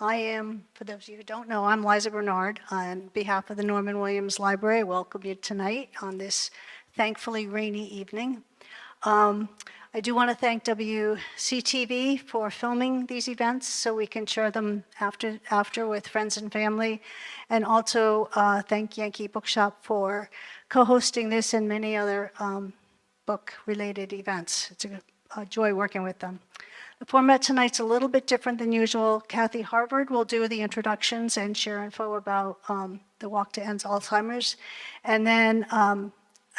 I am, for those of you who don't know, I'm Liza Bernard. On behalf of the Norman Williams Library, I welcome you tonight on this thankfully rainy evening. I do want to thank WCTV for filming these events so we can share them after with friends and family. And also thank Yankee Bookshop for co-hosting this and many other book-related events. It's a joy working with them. The format tonight's a little bit different than usual. Kathy Harvard will do the introductions and share info about the Walk to End Alzheimer's. And then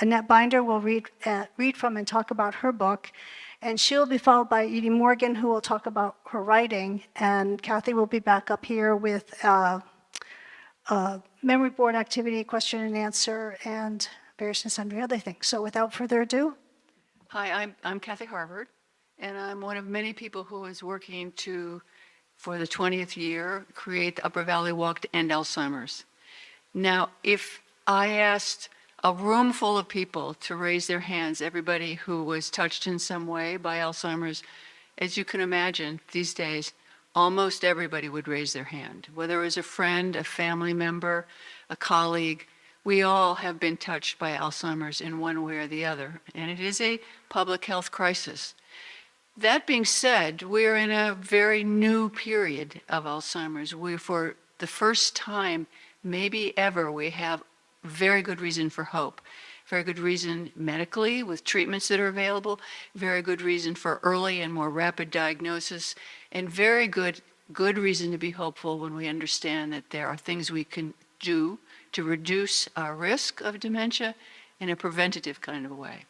Annette Binder will read from and talk about her book. And she'll be followed by Edie Morgan, who will talk about her writing. And Kathy will be back up here with memory board activity, question and answer, and various and sundry other things. So without further ado. Hi, I'm Kathy Harvard, and I'm one of many people who is working for the 20th year, create the Upper Valley Walk to End Alzheimer's. Now, if I asked a room full of people to raise their hands, everybody who was touched in some way by Alzheimer's, as you can imagine these days, almost everybody would raise their hand. Whether it was a friend, a family member, a colleague, we all have been touched by Alzheimer's in one way or the other, and it is a public health crisis. That being said, we're in a very new period of Alzheimer's. For the first time, maybe ever, we have very good reason for hope. Very good reason medically with treatments that are available, very good reason for early and more rapid diagnosis, and very good reason to be hopeful when we understand that there are things we can do to reduce our risk of dementia in a preventative kind of a way.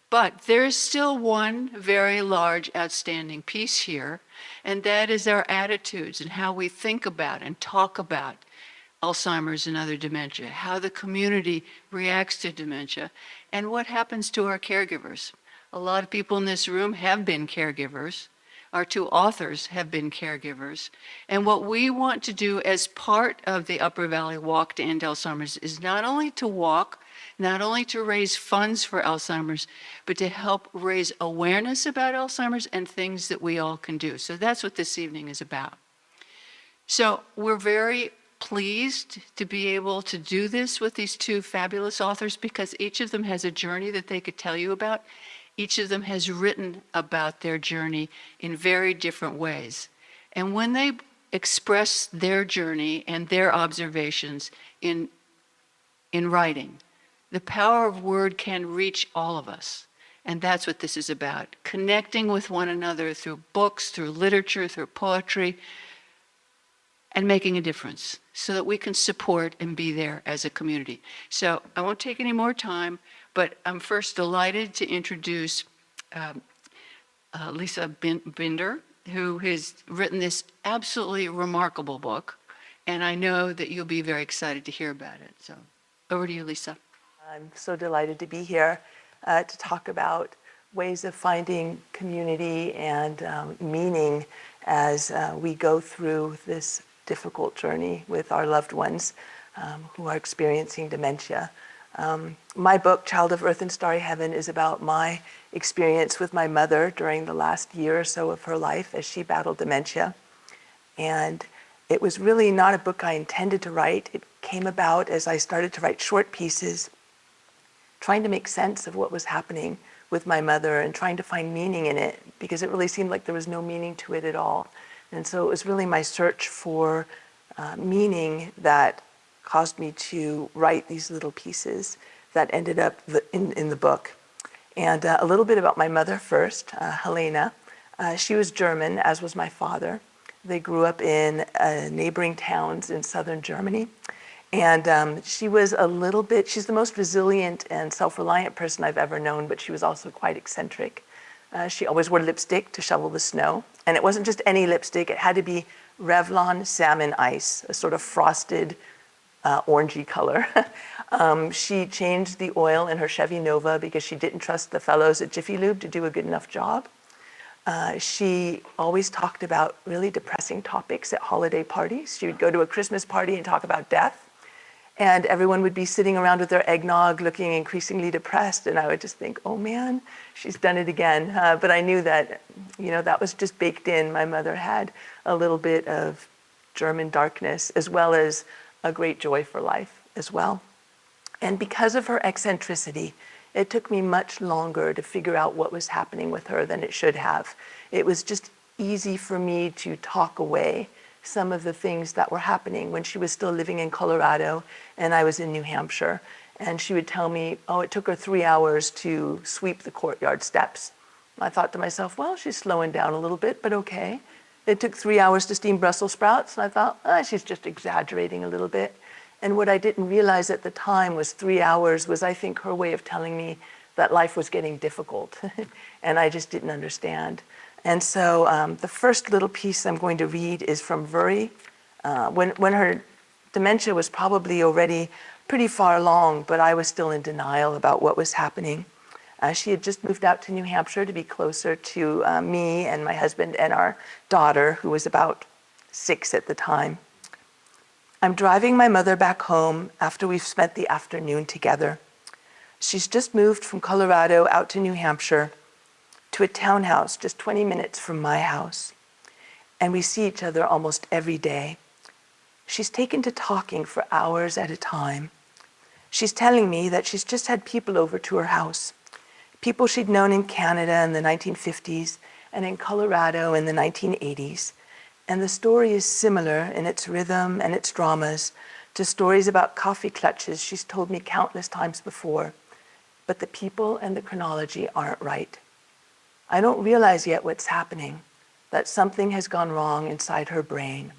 But there's still one very large outstanding piece here, and that is our attitudes and how we think about and talk about Alzheimer's and other dementia, how the community reacts to dementia, and what happens to our caregivers. A lot of people in this room have been caregivers. Our two authors have been caregivers. And what we want to do as part of the Upper Valley Walk to End Alzheimer's is not only to walk, not only to raise funds for Alzheimer's, but to help raise awareness about Alzheimer's and things that we all can do. So that's what this evening is about. So we're very pleased to be able to do this with these two fabulous authors because each of them has a journey that they could tell you about. Each of them has written about their journey in very different ways. And when they express their journey and their observations in writing, the power of word can reach all of us. And that's what this is about, connecting with one another through books, through literature, through poetry, and making a difference so that we can support and be there as a community. So I won't take any more time, but I'm first delighted to introduce Lisa Binder, who has written this absolutely remarkable book, and I know that you'll be very excited to hear about it. So over to you, Lisa. I'm so delighted to be here to talk about ways of finding community and meaning as we go through this difficult journey with our loved ones who are experiencing dementia. My book, Child of Earth and Starry Heaven, is about my experience with my mother during the last year or so of her life as she battled dementia. And it was really not a book I intended to write. It came about as I started to write short pieces, trying to make sense of what was happening with my mother and trying to find meaning in it, because it really seemed like there was no meaning to it at all. And so it was really my search for meaning that caused me to write these little pieces that ended up in the book. And a little bit about my mother first, Helena. She was German, as was my father. They grew up in neighboring towns in southern Germany. And she was she's the most resilient and self-reliant person I've ever known, but she was also quite eccentric. She always wore lipstick to shovel the snow. And it wasn't just any lipstick, it had to be Revlon salmon ice, a sort of frosted orangey color. She changed the oil in her Chevy Nova because she didn't trust the fellows at Jiffy Lube to do a good enough job. She always talked about really depressing topics at holiday parties. She would go to a Christmas party and talk about death. And everyone would be sitting around with their eggnog looking increasingly depressed. And I would just think, oh man, she's done it again. But I knew that, that was just baked in. My mother had a little bit of German darkness, as well as a great joy for life as well. And because of her eccentricity, it took me much longer to figure out what was happening with her than it should have. It was just easy for me to talk away some of the things that were happening when she was still living in Colorado and I was in New Hampshire. And she would tell me, oh, it took her 3 hours to sweep the courtyard steps. I thought to myself, well, she's slowing down a little bit, but okay. It took 3 hours to steam Brussels sprouts, and I thought, she's just exaggerating a little bit. And what I didn't realize at the time was 3 hours was, I think, her way of telling me that life was getting difficult. And I just didn't understand. And so the first little piece I'm going to read is from Vuri. When her dementia was probably already pretty far along, but I was still in denial about what was happening. She had just moved out to New Hampshire to be closer to me and my husband and our daughter, who was about 6 at the time. I'm driving my mother back home after we've spent the afternoon together. She's just moved from Colorado out to New Hampshire to a townhouse just 20 minutes from my house. And we see each other almost every day. She's taken to talking for hours at a time. She's telling me that she's just had people over to her house. People she'd known in Canada in the 1950s and in Colorado in the 1980s. And the story is similar in its rhythm and its dramas to stories about coffee clutches she's told me countless times before. But the people and the chronology aren't right. I don't realize yet what's happening, that something has gone wrong inside her brain.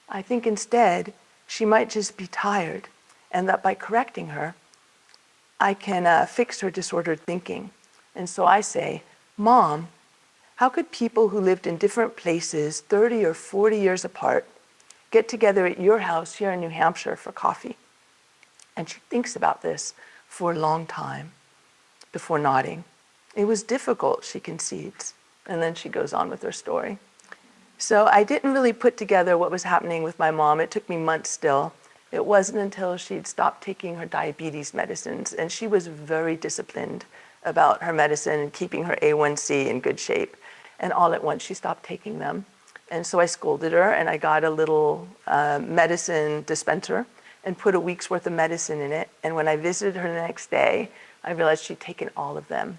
I think instead she might just be tired, and that by correcting her, I can fix her disordered thinking. And so I say, Mom, how could people who lived in different places 30 or 40 years apart get together at your house here in New Hampshire for coffee? And she thinks about this for a long time before nodding. It was difficult, she concedes, and then she goes on with her story. So I didn't really put together what was happening with my mom. It took me months still. It wasn't until she'd stopped taking her diabetes medicines, and she was very disciplined about her medicine and keeping her A1C in good shape. And all at once she stopped taking them. And so I scolded her, and I got a little medicine dispenser and put a week's worth of medicine in it. And when I visited her the next day, I realized she'd taken all of them.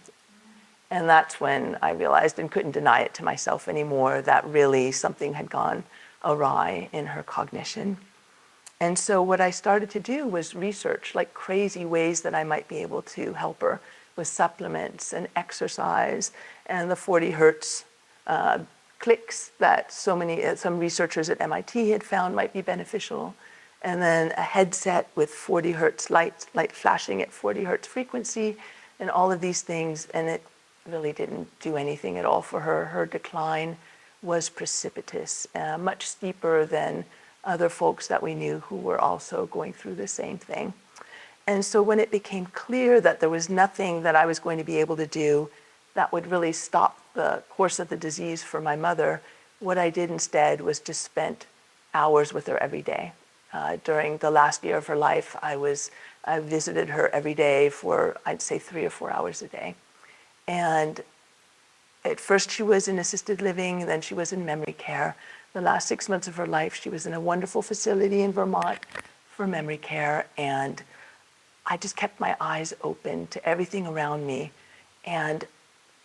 And that's when I realized and couldn't deny it to myself anymore that really something had gone awry in her cognition. And so what I started to do was research like crazy ways that I might be able to help her with supplements and exercise and the 40 hertz clicks that some researchers at MIT had found might be beneficial. And then a headset with 40 hertz light flashing at 40 hertz frequency and all of these things. And it really didn't do anything at all for her. Her decline was precipitous, much steeper than other folks that we knew who were also going through the same thing. And so when it became clear that there was nothing that I was going to be able to do that would really stop the course of the disease for my mother, what I did instead was just spent hours with her every day. During the last year of her life, I visited her every day for, I'd say, 3 or 4 hours a day. And at first she was in assisted living, then she was in memory care. The last 6 months of her life, she was in a wonderful facility in Vermont for memory care. And I just kept my eyes open to everything around me. And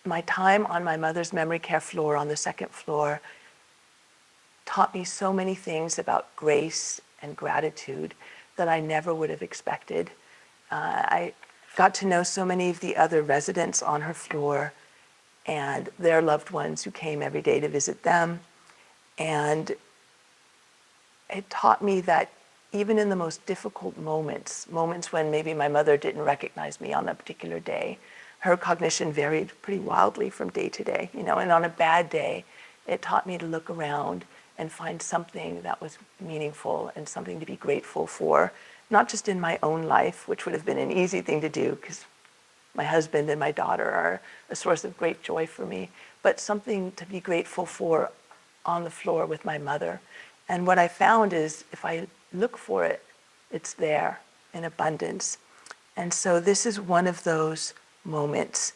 my time on my mother's memory care floor on the 2nd floor taught me so many things about grace and gratitude that I never would have expected. I got to know so many of the other residents on her floor and their loved ones who came every day to visit them. And it taught me that even in the most difficult moments when maybe my mother didn't recognize me on that particular day, her cognition varied pretty wildly from day to day, and on a bad day, it taught me to look around and find something that was meaningful and something to be grateful for, not just in my own life, which would have been an easy thing to do because my husband and my daughter are a source of great joy for me, but something to be grateful for on the floor with my mother. And what I found is if I look for it, it's there in abundance. And so this is one of those moments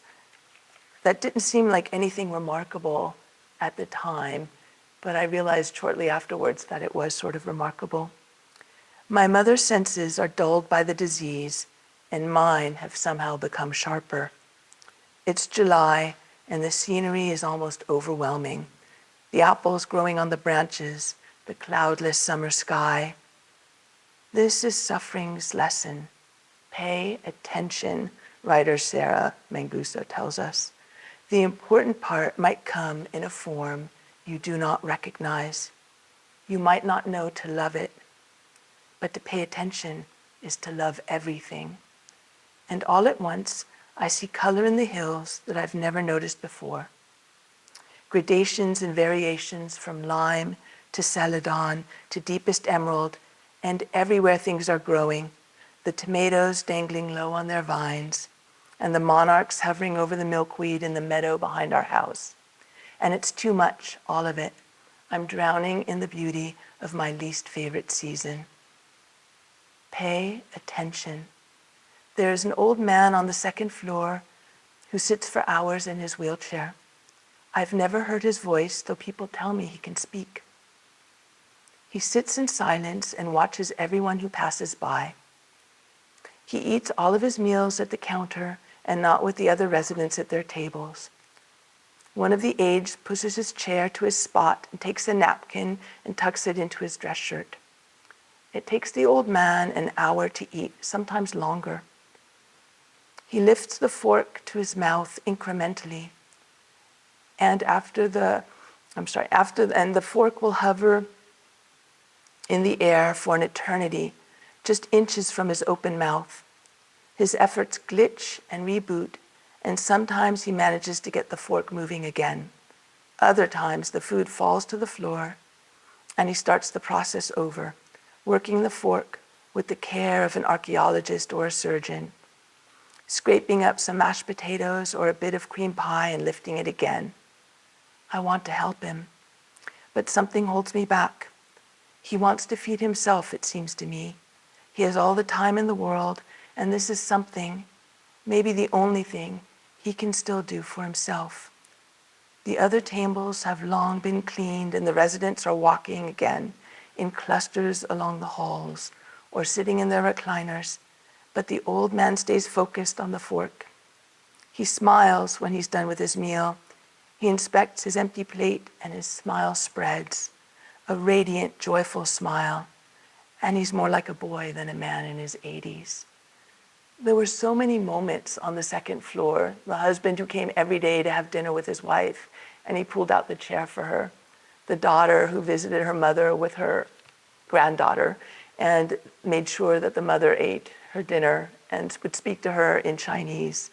that didn't seem like anything remarkable at the time, but I realized shortly afterwards that it was sort of remarkable. My mother's senses are dulled by the disease, and mine have somehow become sharper. It's July, and the scenery is almost overwhelming. The apples growing on the branches, the cloudless summer sky. This is suffering's lesson. Pay attention, writer Sarah Manguso tells us. The important part might come in a form you do not recognize. You might not know to love it, but to pay attention is to love everything. And all at once, I see color in the hills that I've never noticed before. Gradations and variations from lime to celadon to deepest emerald, and everywhere things are growing, the tomatoes dangling low on their vines, and the monarchs hovering over the milkweed in the meadow behind our house. And it's too much, all of it. I'm drowning in the beauty of my least favorite season. Pay attention. There is an old man on the second floor who sits for hours in his wheelchair. I've never heard his voice, though people tell me he can speak. He sits in silence and watches everyone who passes by. He eats all of his meals at the counter and not with the other residents at their tables. One of the aides pushes his chair to his spot and takes a napkin and tucks it into his dress shirt. It takes the old man an hour to eat, sometimes longer. He lifts the fork to his mouth incrementally, and the fork will hover in the air for an eternity, just inches from his open mouth. His efforts glitch and reboot, and sometimes he manages to get the fork moving again. Other times the food falls to the floor, and he starts the process over, working the fork with the care of an archaeologist or a surgeon, scraping up some mashed potatoes or a bit of cream pie and lifting it again. I want to help him, but something holds me back. He wants to feed himself, it seems to me. He has all the time in the world, and this is something, maybe the only thing, he can still do for himself. The other tables have long been cleaned, and the residents are walking again in clusters along the halls or sitting in their recliners, but the old man stays focused on the fork. He smiles when he's done with his meal. He inspects his empty plate, and his smile spreads, a radiant, joyful smile, and he's more like a boy than a man in his 80s. There were so many moments on the second floor. The husband who came every day to have dinner with his wife, and he pulled out the chair for her. The daughter who visited her mother with her granddaughter and made sure that the mother ate her dinner and would speak to her in Chinese.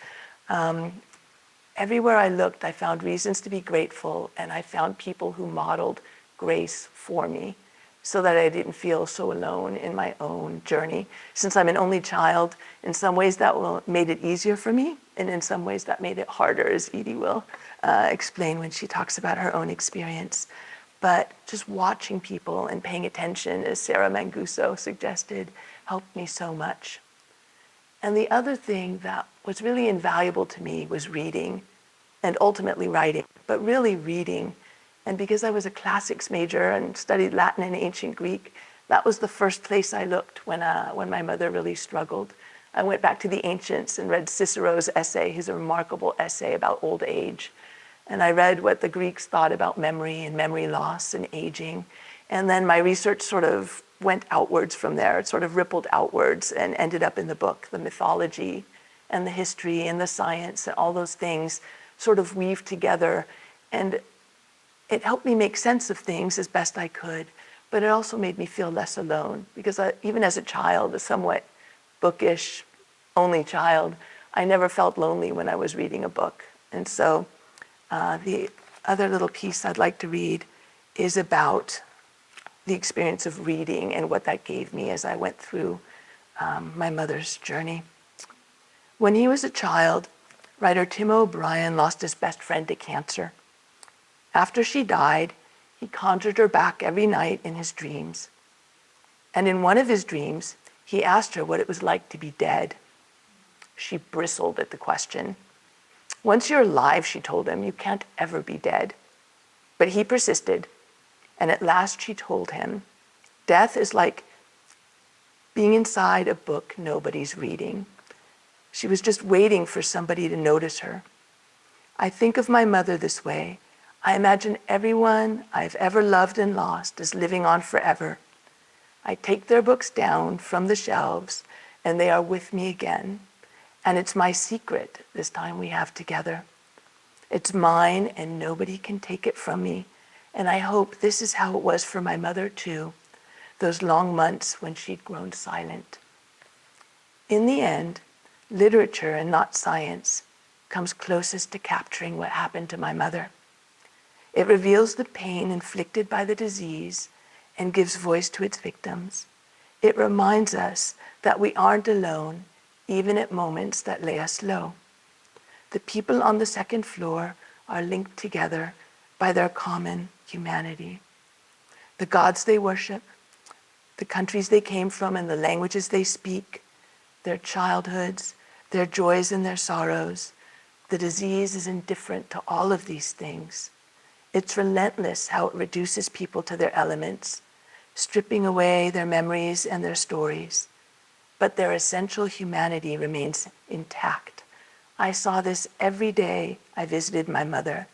Everywhere I looked, I found reasons to be grateful, and I found people who modeled grace for me so that I didn't feel so alone in my own journey. Since I'm an only child, in some ways that made it easier for me, and in some ways that made it harder, as Edie will explain when she talks about her own experience. But just watching people and paying attention, as Sarah Manguso suggested, helped me so much. And the other thing that was really invaluable to me was reading, and ultimately writing, but really reading. And because I was a classics major and studied Latin and ancient Greek, that was the first place I looked when my mother really struggled. I went back to the ancients and read Cicero's essay, his remarkable essay about old age. And I read what the Greeks thought about memory and memory loss and aging. And then my research sort of went outwards from there. It sort of rippled outwards and ended up in the book. The mythology and the history and the science and all those things sort of weaved together. And it helped me make sense of things as best I could, but it also made me feel less alone, because even as a child, a somewhat bookish, only child, I never felt lonely when I was reading a book. And so the other little piece I'd like to read is about the experience of reading and what that gave me as I went through my mother's journey. When he was a child, writer Tim O'Brien lost his best friend to cancer. After she died, he conjured her back every night in his dreams. And in one of his dreams, he asked her what it was like to be dead. She bristled at the question. Once you're alive, she told him, you can't ever be dead. But he persisted. And at last she told him, death is like being inside a book nobody's reading. She was just waiting for somebody to notice her. I think of my mother this way. I imagine everyone I've ever loved and lost is living on forever. I take their books down from the shelves and they are with me again. And it's my secret this time we have together. It's mine and nobody can take it from me. And I hope this is how it was for my mother too, those long months when she'd grown silent. In the end, literature and not science comes closest to capturing what happened to my mother. It reveals the pain inflicted by the disease and gives voice to its victims. It reminds us that we aren't alone, even at moments that lay us low. The people on the second floor are linked together by their common humanity. The gods they worship, the countries they came from and the languages they speak, their childhoods, their joys and their sorrows. The disease is indifferent to all of these things. It's relentless how it reduces people to their elements, stripping away their memories and their stories. But their essential humanity remains intact. I saw this every day I visited my mother.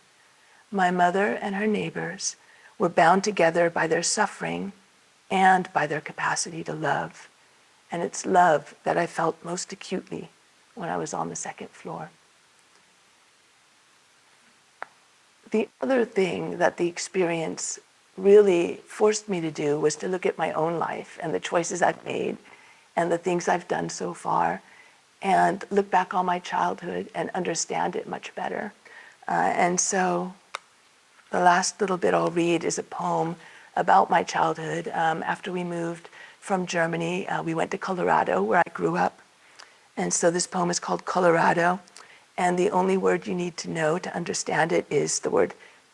My mother and her neighbors were bound together by their suffering and by their capacity to love. And it's love that I felt most acutely when I was on the second floor. The other thing that the experience really forced me to do was to look at my own life and the choices I've made and the things I've done so far, and look back on my childhood and understand it much better. And so the last little bit I'll read is a poem about my childhood. After we moved from Germany, we went to Colorado, where I grew up. And so this poem is called Colorado. And the only word you need to know to understand it is the word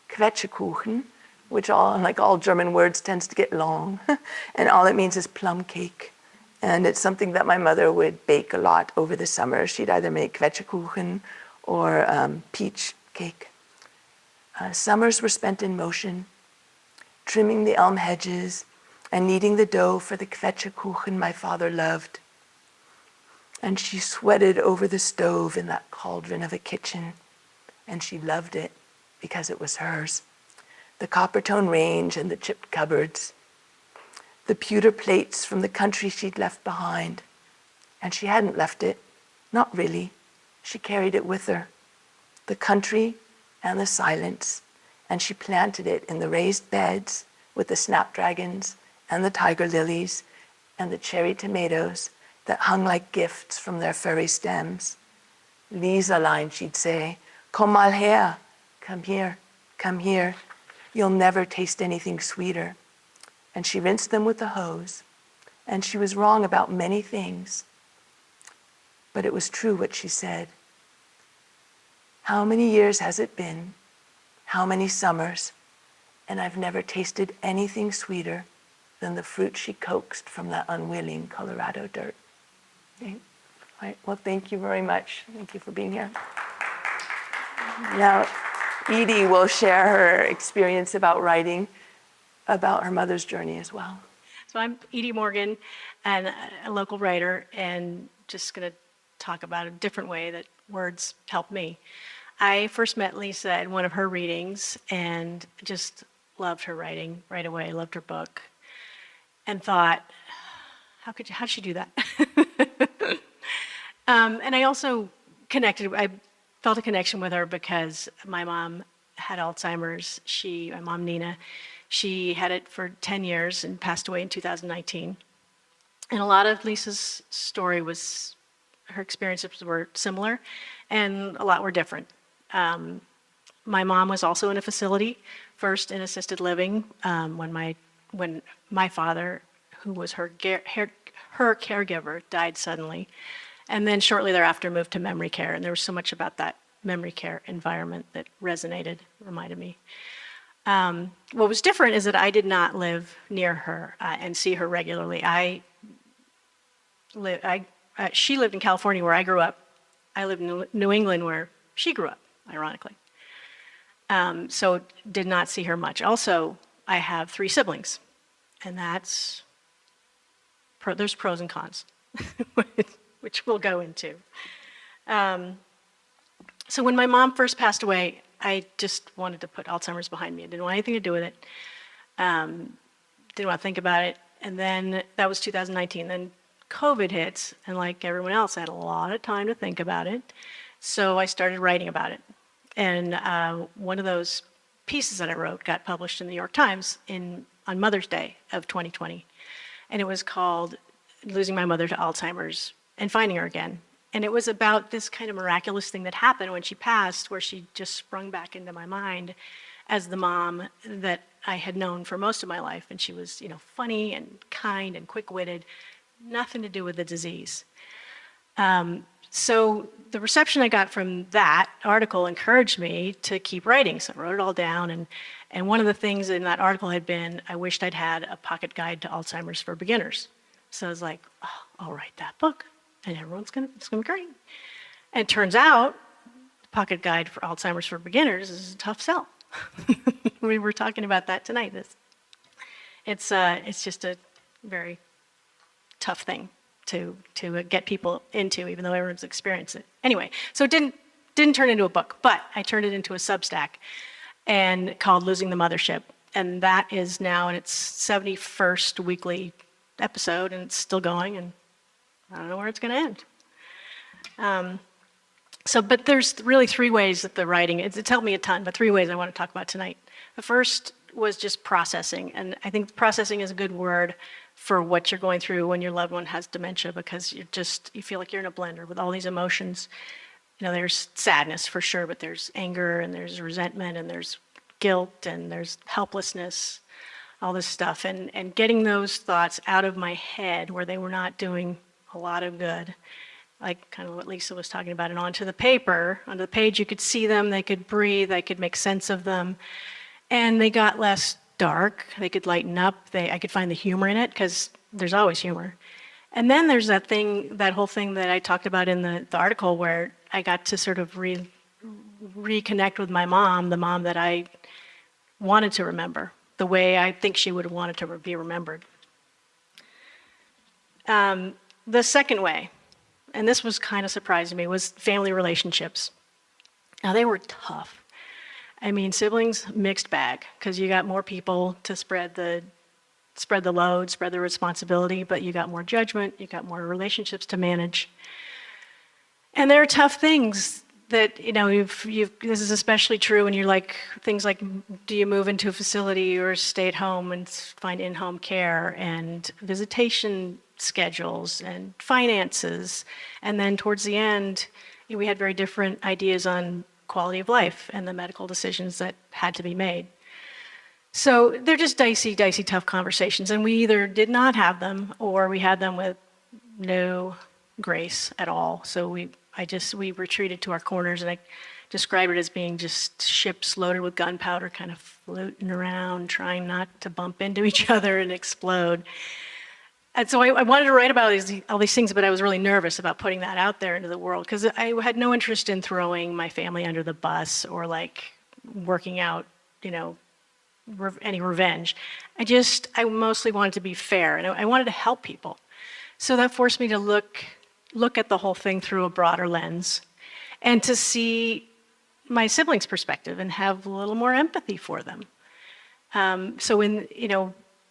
Quetschekuchen, which like all German words tends to get long. And all it means is plum cake. And it's something that my mother would bake a lot over the summer. She'd either make Quetschekuchen or peach cake. Summers were spent in motion, trimming the elm hedges and kneading the dough for the Quetschekuchen my father loved. And she sweated over the stove in that cauldron of a kitchen, and she loved it because it was hers. The copper-tone range and the chipped cupboards, the pewter plates from the country she'd left behind. And she hadn't left it, not really. She carried it with her, the country and the silence, and she planted it in the raised beds with the snapdragons and the tiger lilies and the cherry tomatoes that hung like gifts from their furry stems. Lieselein, she'd say, komm mal her, come here, come here. You'll never taste anything sweeter. And she rinsed them with the hose. And she was wrong about many things. But it was true what she said. How many years has it been? How many summers? And I've never tasted anything sweeter than the fruit she coaxed from that unwilling Colorado dirt. Okay. All right. Well, thank you very much. Thank you for being here. Now, Edie will share her experience about writing about her mother's journey as well. So I'm Edie Morgan, and a local writer, and just going to talk about a different way that words help me. I first met Lisa at one of her readings and just loved her writing right away, loved her book, and thought, how'd she do that? And I also I felt a connection with her because my mom had Alzheimer's. My mom Nina, she had it for 10 years and passed away in 2019. And a lot of Lisa's story her experiences were similar, and a lot were different. My mom was also in a facility, first in assisted living, when my father, who was her caregiver, died suddenly. And then shortly thereafter moved to memory care. And there was so much about that memory care environment that reminded me. What was different is that I did not live near her and see her regularly. She lived in California where I grew up. I lived in New England where she grew up, ironically. So did not see her much. Also, I have 3 siblings, and there's pros and cons, which we'll go into. So when my mom first passed away, I just wanted to put Alzheimer's behind me. I didn't want anything to do with it. Didn't want to think about it. And then that was 2019. Then COVID hits, and like everyone else, I had a lot of time to think about it. So I started writing about it. And one of those pieces that I wrote got published in the New York Times on Mother's Day of 2020. And it was called Losing My Mother to Alzheimer's and Finding Her Again. And it was about this kind of miraculous thing that happened when she passed, where she just sprung back into my mind as the mom that I had known for most of my life. And she was, funny and kind and quick-witted, nothing to do with the disease. So the reception I got from that article encouraged me to keep writing. So I wrote it all down. And one of the things in that article had been, I wished I'd had a pocket guide to Alzheimer's for beginners. So I was like, oh, I'll write that book, and it's gonna be great. And it turns out, the Pocket Guide for Alzheimer's for Beginners is a tough sell. We were talking about that tonight. It's just a very tough thing to get people into, even though everyone's experienced it. Anyway, so it didn't turn into a book, but I turned it into a Substack and called Losing the Mothership. And that is now in its 71st weekly episode, and it's still going, and I don't know where it's going to end. But there's really 3 ways that the writing, it's helped me a ton, but 3 ways I want to talk about tonight. The first was just processing, and I think processing is a good word for what you're going through when your loved one has dementia, because you feel like you're in a blender with all these emotions. There's sadness for sure, but there's anger, and there's resentment, and there's guilt, and there's helplessness, all this stuff, and getting those thoughts out of my head where they were not doing a lot of good, like kind of what Lisa was talking about, and onto the page you could see them, they could breathe, I could make sense of them, and they got less dark, they could lighten up, I could find the humor in it, because there's always humor. And then there's that whole thing that I talked about in the article, where I got to sort of reconnect with my mom, the mom that I wanted to remember, the way I think she would have wanted to be remembered. The second way, and this was kind of surprising to me, was family relationships. Now, they were tough. I mean, siblings, mixed bag, because you got more people to spread the load, spread the responsibility, but you got more judgment, you got more relationships to manage. And there are tough things that, this is especially true when you're like, things like, do you move into a facility or stay at home and find in-home care, and visitation schedules and finances. And then towards the end, we had very different ideas on quality of life and the medical decisions that had to be made. So they're just dicey, tough conversations. And we either did not have them, or we had them with no grace at all. So we retreated to our corners, and I described it as being just ships loaded with gunpowder, kind of floating around, trying not to bump into each other and explode. And so I wanted to write about all these things, but I was really nervous about putting that out there into the world, because I had no interest in throwing my family under the bus or like working out, any revenge. I mostly wanted to be fair, and I wanted to help people. So that forced me to look at the whole thing through a broader lens, and to see my siblings' perspective and have a little more empathy for them.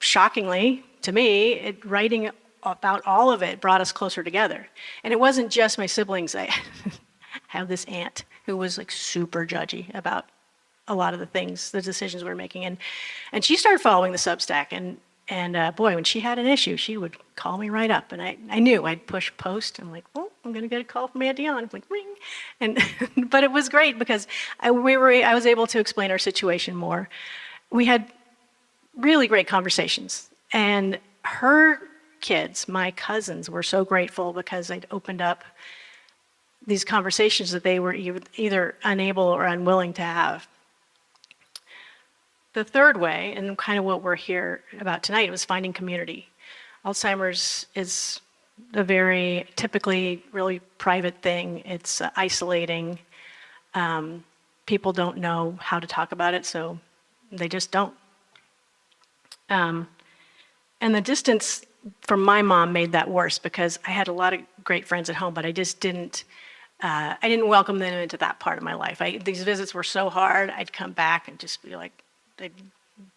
Shockingly to me, writing about all of it brought us closer together. And it wasn't just my siblings. I have this aunt who was like super judgy about a lot of the decisions we were making. And she started following the Substack, and boy, when she had an issue, she would call me right up. And I knew I'd push post. I'm like, well, I'm going to get a call from Aunt Dion. I'm like, ring. But it was great, because I was able to explain our situation more. We had really great conversations. And her kids, my cousins, were so grateful, because I'd opened up these conversations that they were either unable or unwilling to have. The third way, and kind of what we're here about tonight, was finding community. Alzheimer's is a very typically really private thing. It's isolating. People don't know how to talk about it, so they just don't. And the distance from my mom made that worse because I had a lot of great friends at home, but I just didn't. I didn't welcome them into that part of my life. These visits were so hard. I'd come back and just be like, I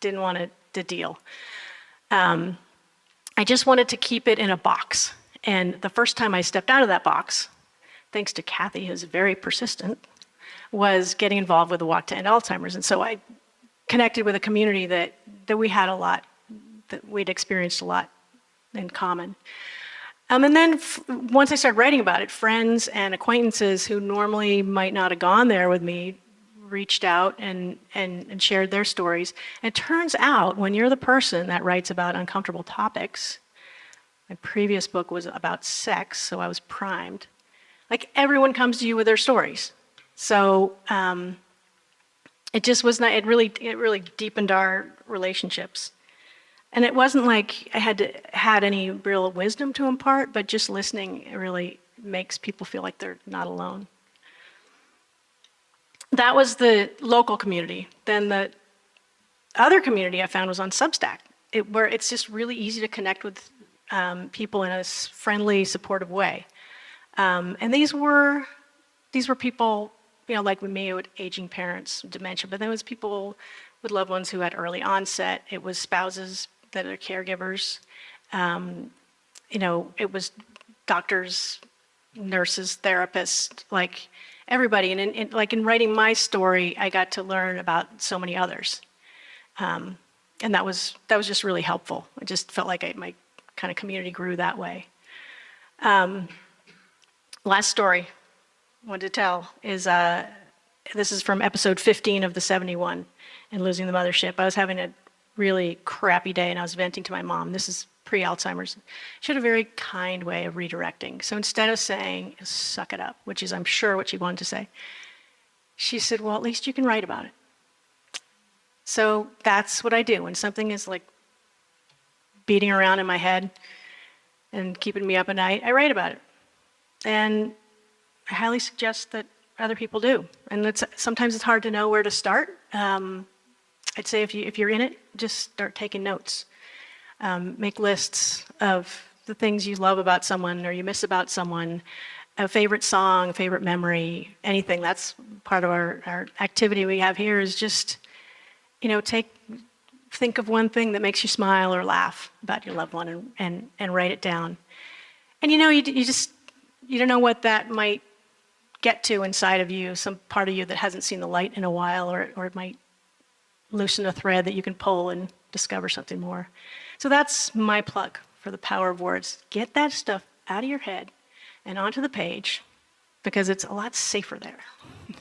didn't want to deal. I just wanted to keep it in a box. And the first time I stepped out of that box, thanks to Kathy, who's very persistent, was getting involved with the Walk to End Alzheimer's. And so I connected with a community that we had a lot, that we'd experienced a lot in common. And then once I started writing about it, friends and acquaintances who normally might not have gone there with me reached out and shared their stories. And it turns out when you're the person that writes about uncomfortable topics, my previous book was about sex, so I was primed. Like everyone comes to you with their stories. So it just was not, it really deepened our relationships. And it wasn't like I had any real wisdom to impart, but just listening really makes people feel like they're not alone. That was the local community. Then the other community I found was on Substack, where it's just really easy to connect with people in a friendly, supportive way. And these were people, like with me, with aging parents, dementia, but there was people with loved ones who had early onset. It was spouses that are caregivers. It was doctors, nurses, therapists, like everybody. And like in writing my story, I got to learn about so many others. And that was just really helpful. I just felt like my kind of community grew that way. Last story I wanted to tell is this is from episode 15 of the 71 in Losing the Mothership. I was having a really crappy day and I was venting to my mom. This is pre-Alzheimer's. She had a very kind way of redirecting. So instead of saying, suck it up, which is I'm sure what she wanted to say, she said, well, at least you can write about it. So that's what I do. When something is like beating around in my head and keeping me up at night, I write about it. And I highly suggest that other people do. And sometimes it's hard to know where to start. I'd say if you're in it, just start taking notes. Make lists of the things you love about someone or you miss about someone, a favorite song, a favorite memory, anything. That's part of our activity we have here is just, think of one thing that makes you smile or laugh about your loved one and write it down. And you don't know what that might get to inside of you, some part of you that hasn't seen the light in a while, or it might loosen a thread that you can pull and discover something more. So that's my plug for the power of words. Get that stuff out of your head and onto the page because it's a lot safer there.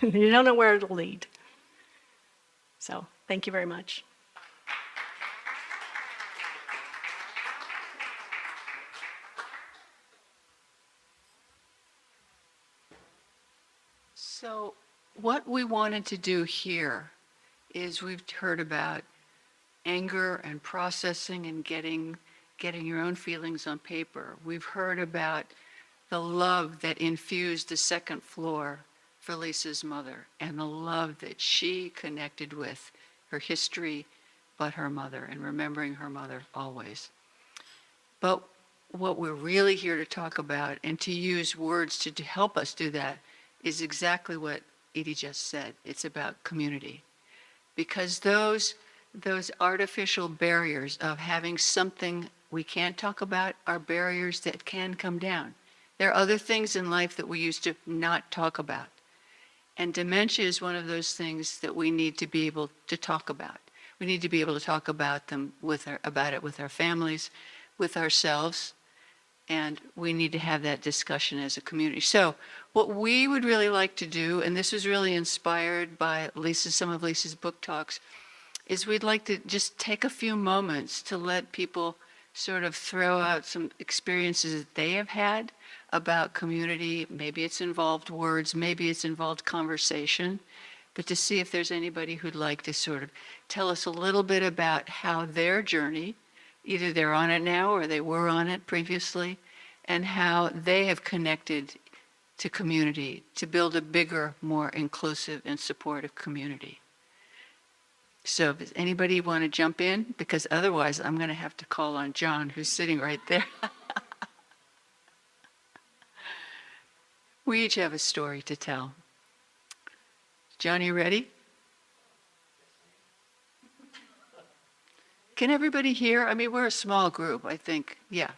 You don't know where it'll lead. So thank you very much. So what we wanted to do here is we've heard about anger and processing and getting your own feelings on paper. We've heard about the love that infused the second floor for Lisa's mother and the love that she connected with her history, but her mother and remembering her mother always. But what we're really here to talk about and to use words to help us do that is exactly what Edie just said. It's about community. Because those artificial barriers of having something we can't talk about are barriers that can come down. There are other things in life that we used to not talk about. And dementia is one of those things that we need to be able to talk about. We need to be able to talk about it with our families, with ourselves, and we need to have that discussion as a community. So what we would really like to do, and this was really inspired by some of Lisa's book talks, is we'd like to just take a few moments to let people sort of throw out some experiences that they have had about community. Maybe it's involved words, maybe it's involved conversation, but to see if there's anybody who'd like to sort of tell us a little bit about how their journey, either they're on it now or they were on it previously, and how they have connected to community to build a bigger, more inclusive and supportive community. So does anybody want to jump in? Because otherwise, I'm going to have to call on John, who's sitting right there. We each have a story to tell. John, you ready? Can everybody hear? I mean, we're a small group, I think. Yeah.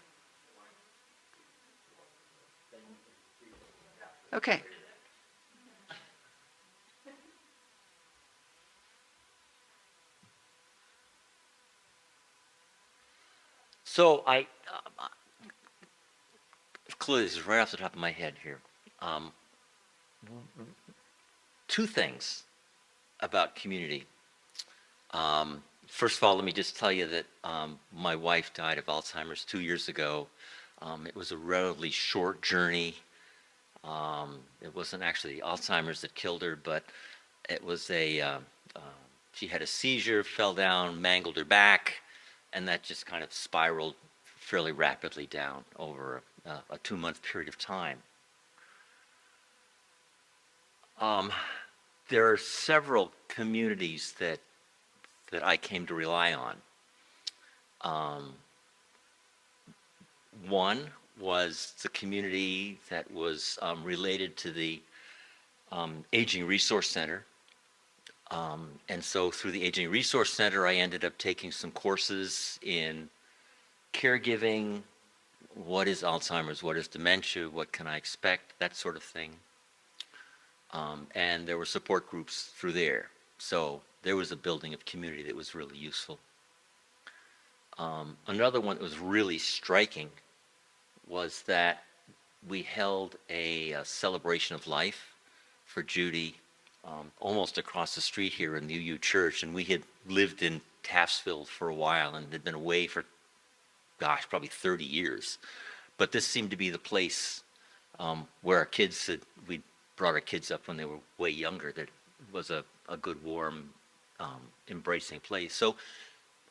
Okay. So clearly this is right off the top of my head here. Um, Two things about community. First of all, let me just tell you that my wife died of Alzheimer's 2 years ago. It was a relatively short journey. It wasn't actually Alzheimer's that killed her, but it was she had a seizure, fell down, mangled her back, and that just kind of spiraled fairly rapidly down over a 2 month period of time. There are several communities that I came to rely on. One was the community that was related to the Aging Resource Center. And so through the Aging Resource Center, I ended up taking some courses in caregiving, what is Alzheimer's, what is dementia, what can I expect, that sort of thing. And there were support groups through there. So there was a building of community that was really useful. Another one that was really striking was that we held a celebration of life for Judy almost across the street here in the UU Church, and we had lived in Taftsville for a while and had been away for, gosh, probably 30 years. But this seemed to be the place where our kids we brought our kids up when they were way younger. That was a good, warm, embracing place. So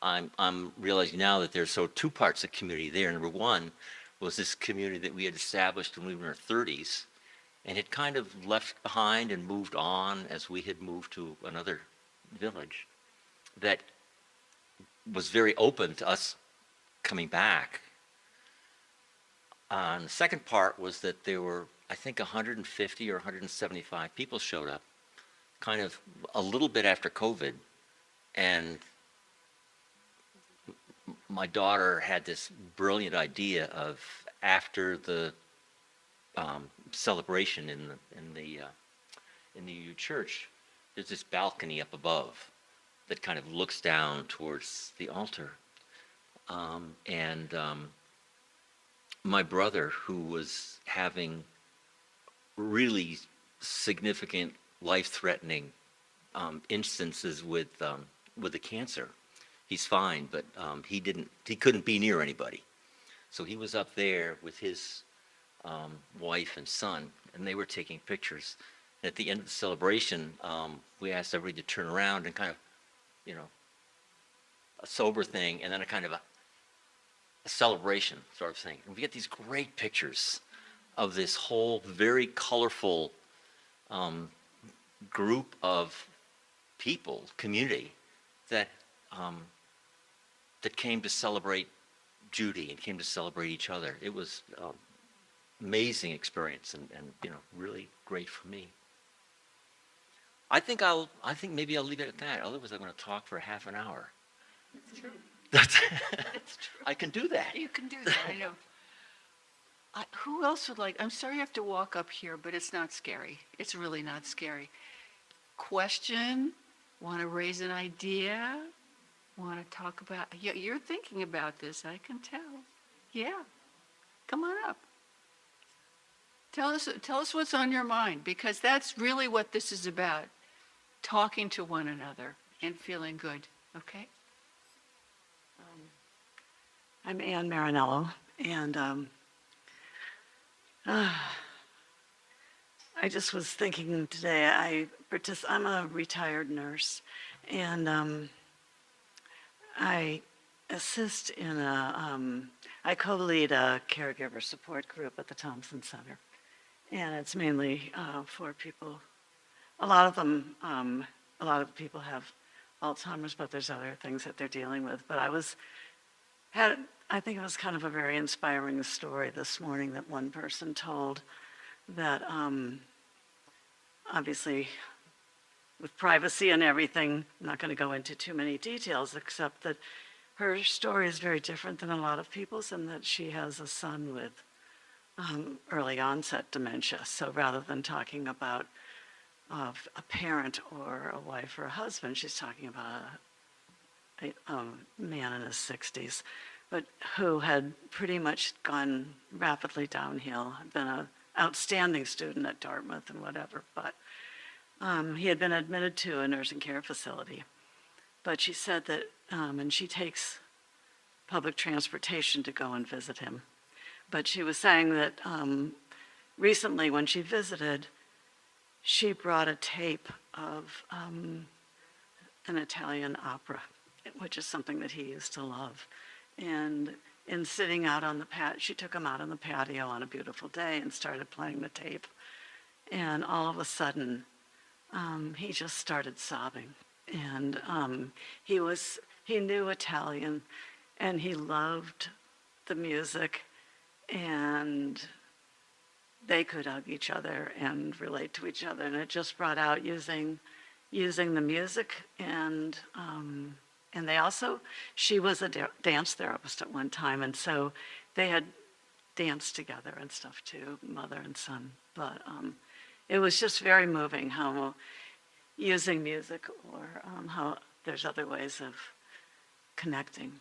I'm realizing now that there's two parts of community there. Number one was this community that we had established when we were in our 30s, and had kind of left behind and moved on as we had moved to another village that was very open to us coming back. And the second part was that there were, I think, 150 or 175 people showed up, kind of a little bit after COVID. And my daughter had this brilliant idea of, after the celebration in the UU church, there's this balcony up above that kind of looks down towards the altar. My brother, who was having really significant life-threatening instances with the cancer, he's fine, but he couldn't be near anybody. So he was up there with his wife and son, and they were taking pictures. And at the end of the celebration, we asked everybody to turn around and kind of, a sober thing, and then a kind of a celebration sort of thing. And we get these great pictures of this whole very colorful group of people, community, that came to celebrate Judy and came to celebrate each other. It was amazing experience and really great for me. I think maybe I'll leave it at that. Otherwise, I'm going to talk for half an hour. It's true. That's It's true. I can do that. You can do that, I know. Who else would like, I'm sorry you have to walk up here, but it's not scary. It's really not scary. Question, want to raise an idea? Want to talk about, you're thinking about this, I can tell. Yeah, come on up. Tell us what's on your mind, because that's really what this is about. Talking to one another and feeling good, okay? I'm Ann Marinello, and I just was thinking today, I'm a retired nurse, and I assist in I co-lead a caregiver support group at the Thompson Center, and it's mainly for people. A lot of the people have Alzheimer's, but there's other things that they're dealing with. But I think it was kind of a very inspiring story this morning that one person told that obviously with privacy and everything, I'm not going to go into too many details, except that her story is very different than a lot of people's, and that she has a son with early onset dementia. So rather than talking about a parent or a wife or a husband, she's talking about a man in his 60s, but who had pretty much gone rapidly downhill, had been an outstanding student at Dartmouth and whatever, but he had been admitted to a nursing care facility. But she said that, and she takes public transportation to go and visit him. But she was saying that recently when she visited, she brought a tape of an Italian opera, which is something that he used to love. And in sitting out on the she took him out on the patio on a beautiful day and started playing the tape. And all of a sudden, he just started sobbing. And he knew Italian, and he loved the music, and they could hug each other and relate to each other. And it just brought out using the music, and they also, she was a dance therapist at one time, and so they had danced together and stuff too, mother and son. But it was just very moving how using music or how there's other ways of connecting.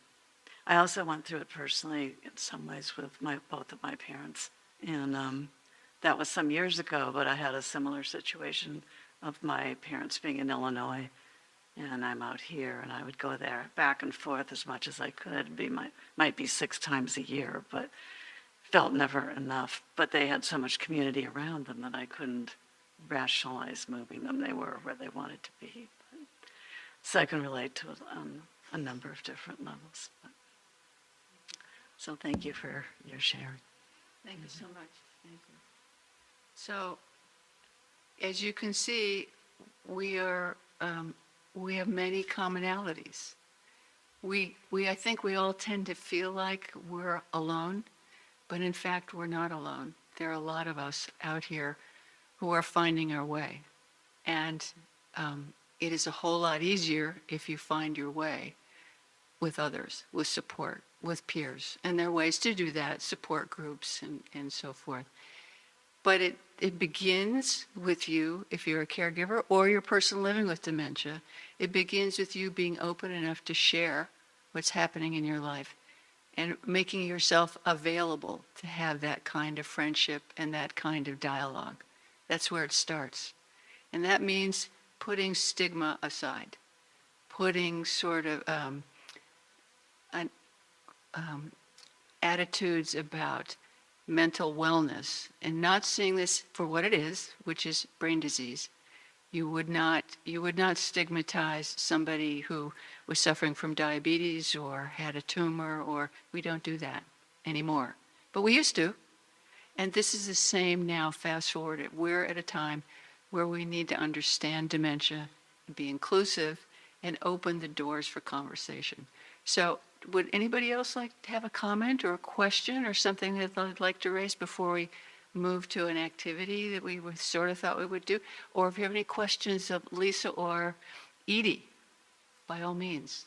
I also went through it personally in some ways with both of my parents. And that was some years ago, but I had a similar situation of my parents being in Illinois, and I'm out here, and I would go there back and forth as much as I could. Might be 6 times a year, but felt never enough. But they had so much community around them that I couldn't rationalize moving them. They were where they wanted to be. So I can relate to a number of different levels. So thank you for your sharing. Thank you so much. Thank you. So, as you can see, we have many commonalities. I think we all tend to feel like we're alone, but in fact, we're not alone. There are a lot of us out here who are finding our way. And it is a whole lot easier if you find your way with others, with support, with peers. And there are ways to do that, support groups and so forth. But it begins with you, if you're a caregiver or you're a person living with dementia, it begins with you being open enough to share what's happening in your life and making yourself available to have that kind of friendship and that kind of dialogue. That's where it starts. And that means putting stigma aside, putting sort of attitudes about mental wellness and not seeing this for what it is, which is brain disease. You would not stigmatize somebody who was suffering from diabetes or had a tumor, or we don't do that anymore. But we used to. And this is the same now, fast forward. We're at a time where we need to understand dementia, be inclusive, and open the doors for conversation. So would anybody else like to have a comment or a question or something that they'd like to raise before we move to an activity that we sort of thought we would do? Or if you have any questions of Lisa or Edie, by all means.